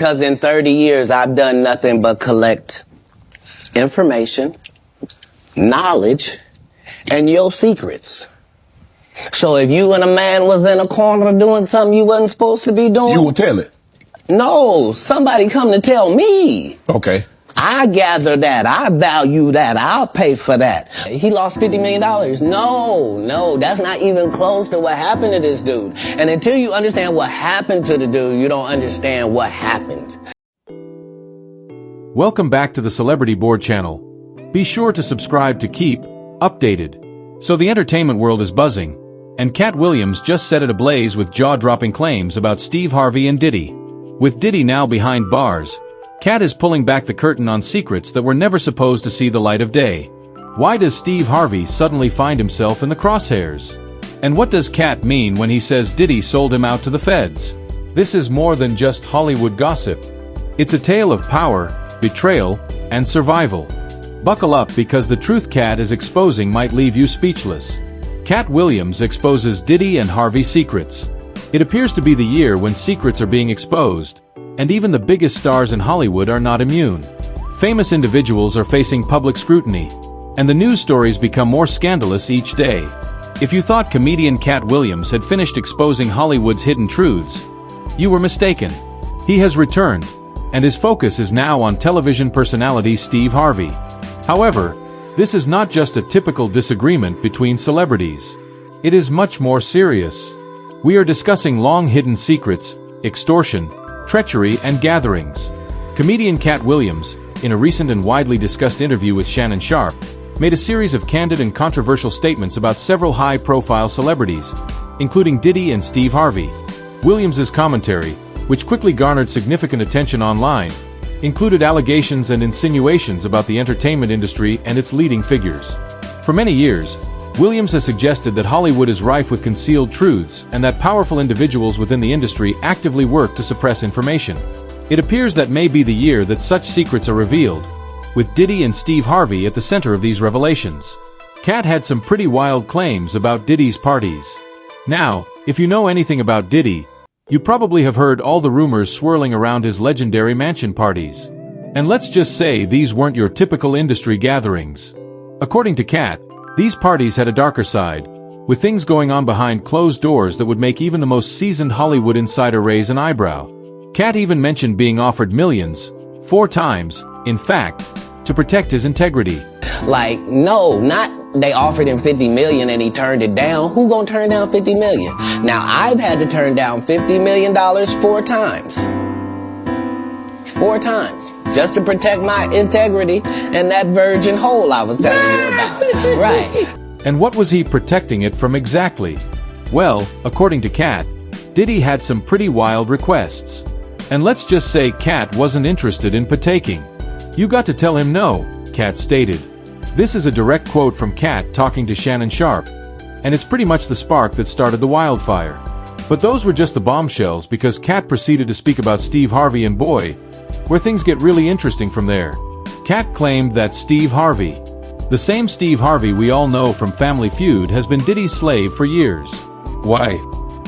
Because in 30 years, I've done nothing but collect information, knowledge, and your secrets. So if you and a man was in a corner doing something you wasn't supposed to be doing... You will tell it? No, somebody come to tell me. Okay. I gather that. I value that. I'll pay for that. He lost $50 million. No, that's not even close to what happened to this dude. And until you understand what happened to the dude, you don't understand what happened. Welcome back to the Celebrity Board channel. Be sure to subscribe to keep updated. So the entertainment world is buzzing, and Katt Williams just set it ablaze with jaw-dropping claims about Steve Harvey and Diddy. With Diddy now behind bars, Katt is pulling back the curtain on secrets that were never supposed to see the light of day. Why does Steve Harvey suddenly find himself in the crosshairs? And what does Katt mean when he says Diddy sold him out to the feds? This is more than just Hollywood gossip. It's a tale of power, betrayal, and survival. Buckle up because the truth Katt is exposing might leave you speechless. Katt Williams exposes Diddy and Harvey secrets. It appears to be the year when secrets are being exposed, and even the biggest stars in Hollywood are not immune. Famous individuals are facing public scrutiny, and the news stories become more scandalous each day. If you thought comedian Katt Williams had finished exposing Hollywood's hidden truths, you were mistaken. He has returned, and his focus is now on television personality Steve Harvey. However, this is not just a typical disagreement between celebrities. It is much more serious. We are discussing long-hidden secrets, extortion, treachery, and gatherings. Comedian Katt Williams, in a recent and widely discussed interview with Shannon Sharpe, made a series of candid and controversial statements about several high-profile celebrities, including Diddy and Steve Harvey. Williams's commentary, which quickly garnered significant attention online, included allegations and insinuations about the entertainment industry and its leading figures. For many years, Williams has suggested that Hollywood is rife with concealed truths and that powerful individuals within the industry actively work to suppress information. It appears that may be the year that such secrets are revealed, with Diddy and Steve Harvey at the center of these revelations. Katt had some pretty wild claims about Diddy's parties. Now, if you know anything about Diddy, you probably have heard all the rumors swirling around his legendary mansion parties. And let's just say these weren't your typical industry gatherings. According to Katt, these parties had a darker side, with things going on behind closed doors that would make even the most seasoned Hollywood insider raise an eyebrow. Katt even mentioned being offered millions, 4 times, in fact, to protect his integrity. Like, no, not they offered him $50 million and he turned it down. Who gonna turn down $50 million? Now, I've had to turn down $50 million 4 times. 4 times. Just to protect my integrity and that virgin hole I was telling you about. Right. And what was he protecting it from exactly? Well, according to Katt, Diddy had some pretty wild requests. And let's just say Katt wasn't interested in partaking. You got to tell him no, Katt stated. This is a direct quote from Katt talking to Shannon Sharpe, and it's pretty much the spark that started the wildfire. But those were just the bombshells because Katt proceeded to speak about Steve Harvey and boy, where things get really interesting from there. Katt claimed that Steve Harvey, the same Steve Harvey we all know from Family Feud, has been Diddy's slave for years. Why?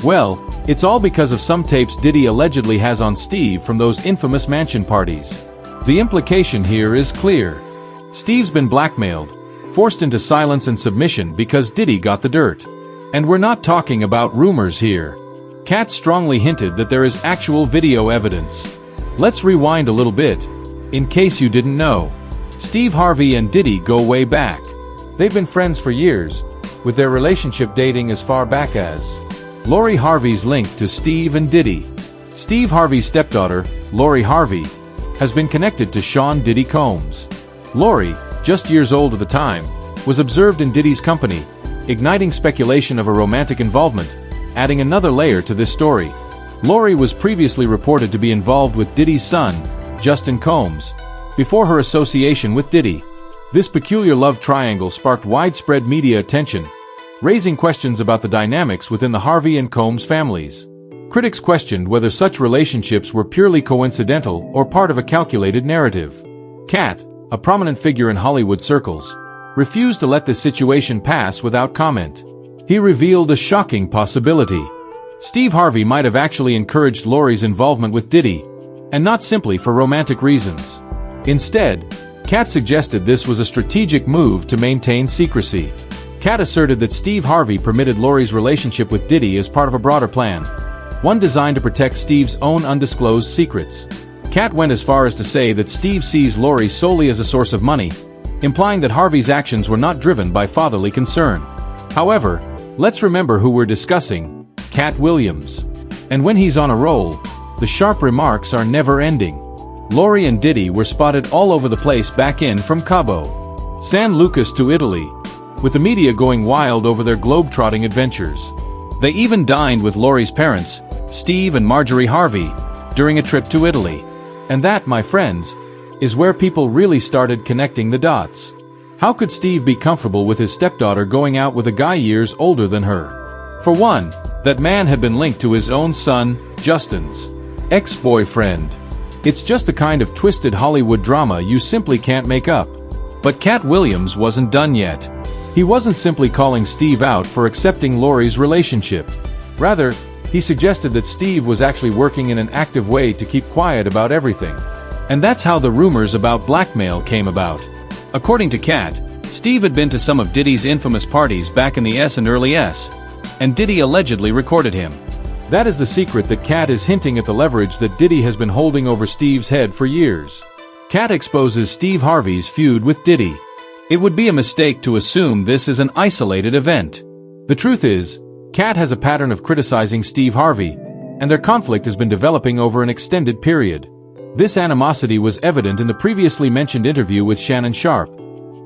Well, it's all because of some tapes Diddy allegedly has on Steve from those infamous mansion parties. The implication here is clear. Steve's been blackmailed, forced into silence and submission because Diddy got the dirt. And we're not talking about rumors here. Katt strongly hinted that there is actual video evidence. Let's rewind a little bit. In case you didn't know, Steve Harvey and Diddy go way back. They've been friends for years, with their relationship dating as far back as Lori Harvey's link to Steve and Diddy. Steve Harvey's stepdaughter, Lori Harvey, has been connected to Sean Diddy Combs. Lori, just years old at the time, was observed in Diddy's company, igniting speculation of a romantic involvement, adding another layer to this story. Lori was previously reported to be involved with Diddy's son, Justin Combs, before her association with Diddy. This peculiar love triangle sparked widespread media attention, raising questions about the dynamics within the Harvey and Combs families. Critics questioned whether such relationships were purely coincidental or part of a calculated narrative. Katt, a prominent figure in Hollywood circles, refused to let this situation pass without comment. He revealed a shocking possibility. Steve Harvey might have actually encouraged Lori's involvement with Diddy, and not simply for romantic reasons. Instead, Katt suggested this was a strategic move to maintain secrecy. Katt asserted that Steve Harvey permitted Lori's relationship with Diddy as part of a broader plan, one designed to protect Steve's own undisclosed secrets. Katt went as far as to say that Steve sees Lori solely as a source of money, implying that Harvey's actions were not driven by fatherly concern. However, let's remember who we're discussing: Katt Williams. And when he's on a roll, the sharp remarks are never-ending. Lori and Diddy were spotted all over the place back in from Cabo San Lucas to Italy, with the media going wild over their globe-trotting adventures. They even dined with Lori's parents, Steve and Marjorie Harvey, during a trip to Italy. And that, my friends, is where people really started connecting the dots. How could Steve be comfortable with his stepdaughter going out with a guy years older than her? For one, that man had been linked to his own son, Justin's ex-boyfriend. It's just the kind of twisted Hollywood drama you simply can't make up. But Katt Williams wasn't done yet. He wasn't simply calling Steve out for accepting Lori's relationship. Rather, he suggested that Steve was actually working in an active way to keep quiet about everything. And that's how the rumors about blackmail came about. According to Katt, Steve had been to some of Diddy's infamous parties back in the S and early S, and Diddy allegedly recorded him. That is the secret that Katt is hinting at the leverage that Diddy has been holding over Steve's head for years. Katt exposes Steve Harvey's feud with Diddy. It would be a mistake to assume this is an isolated event. The truth is, Katt has a pattern of criticizing Steve Harvey, and their conflict has been developing over an extended period. This animosity was evident in the previously mentioned interview with Shannon Sharpe,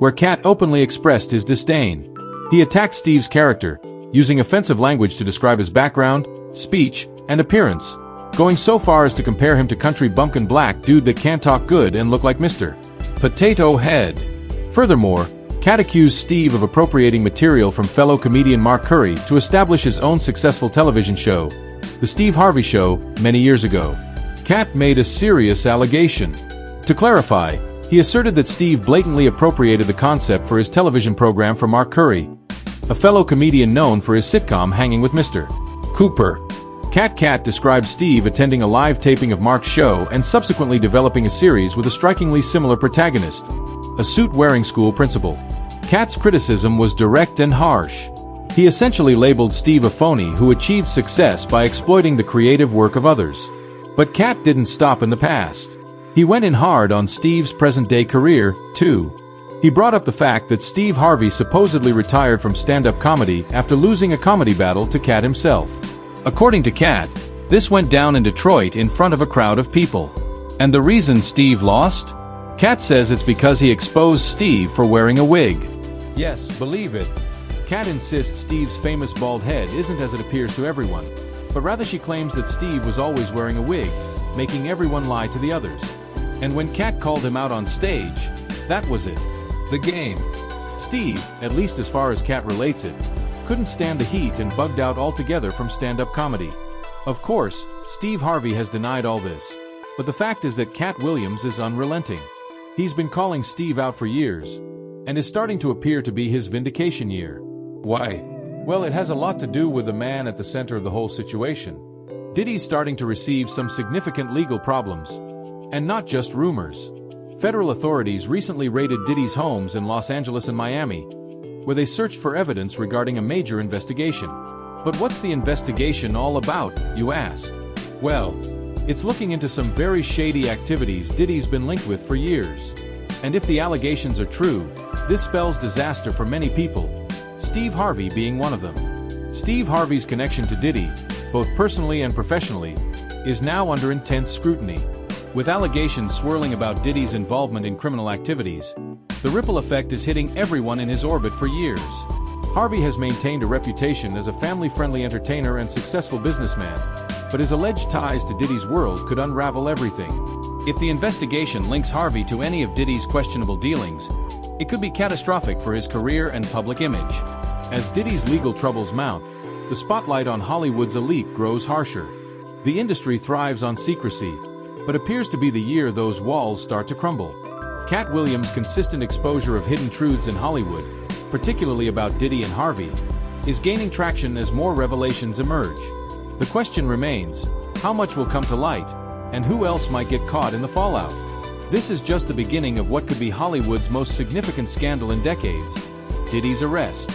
where Katt openly expressed his disdain. He attacked Steve's character, using offensive language to describe his background, speech, and appearance, going so far as to compare him to country bumpkin black dude that can't talk good and look like Mr. Potato Head. Furthermore, Katt accused Steve of appropriating material from fellow comedian Mark Curry to establish his own successful television show, The Steve Harvey Show, many years ago. Katt made a serious allegation. To clarify, he asserted that Steve blatantly appropriated the concept for his television program from Mark Curry, a fellow comedian known for his sitcom Hanging with Mr. Cooper. Katt described Steve attending a live taping of Mark's show and subsequently developing a series with a strikingly similar protagonist, a suit-wearing school principal. Katt's criticism was direct and harsh. He essentially labeled Steve a phony who achieved success by exploiting the creative work of others. But Katt didn't stop in the past. He went in hard on Steve's present-day career, too. He brought up the fact that Steve Harvey supposedly retired from stand-up comedy after losing a comedy battle to Katt himself. According to Katt, this went down in Detroit in front of a crowd of people. And the reason Steve lost? Katt says it's because he exposed Steve for wearing a wig. Yes, believe it. Katt insists Steve's famous bald head isn't as it appears to everyone, but rather she claims that Steve was always wearing a wig, making everyone lie to the others. And when Katt called him out on stage, that was it. The game. Steve, at least as far as Katt relates it, couldn't stand the heat and bugged out altogether from stand-up comedy. Of course, Steve Harvey has denied all this, but the fact is that Katt Williams is unrelenting. He's been calling Steve out for years, and is starting to appear to be his vindication year. Why? Well, it has a lot to do with the man at the center of the whole situation. Diddy's starting to receive some significant legal problems, and not just rumors. Federal authorities recently raided Diddy's homes in Los Angeles and Miami, where they searched for evidence regarding a major investigation. But what's the investigation all about, you ask? Well, it's looking into some very shady activities Diddy's been linked with for years. And if the allegations are true, this spells disaster for many people, Steve Harvey being one of them. Steve Harvey's connection to Diddy, both personally and professionally, is now under intense scrutiny. With allegations swirling about Diddy's involvement in criminal activities, the ripple effect is hitting everyone in his orbit for years. Harvey has maintained a reputation as a family-friendly entertainer and successful businessman, but his alleged ties to Diddy's world could unravel everything. If the investigation links Harvey to any of Diddy's questionable dealings, it could be catastrophic for his career and public image. As Diddy's legal troubles mount, the spotlight on Hollywood's elite grows harsher. The industry thrives on secrecy, but appears to be the year those walls start to crumble. Katt Williams' consistent exposure of hidden truths in Hollywood, particularly about Diddy and Harvey, is gaining traction as more revelations emerge. The question remains, how much will come to light, And who else might get caught in the fallout? This is just the beginning of what could be Hollywood's most significant scandal in decades: Diddy's arrest.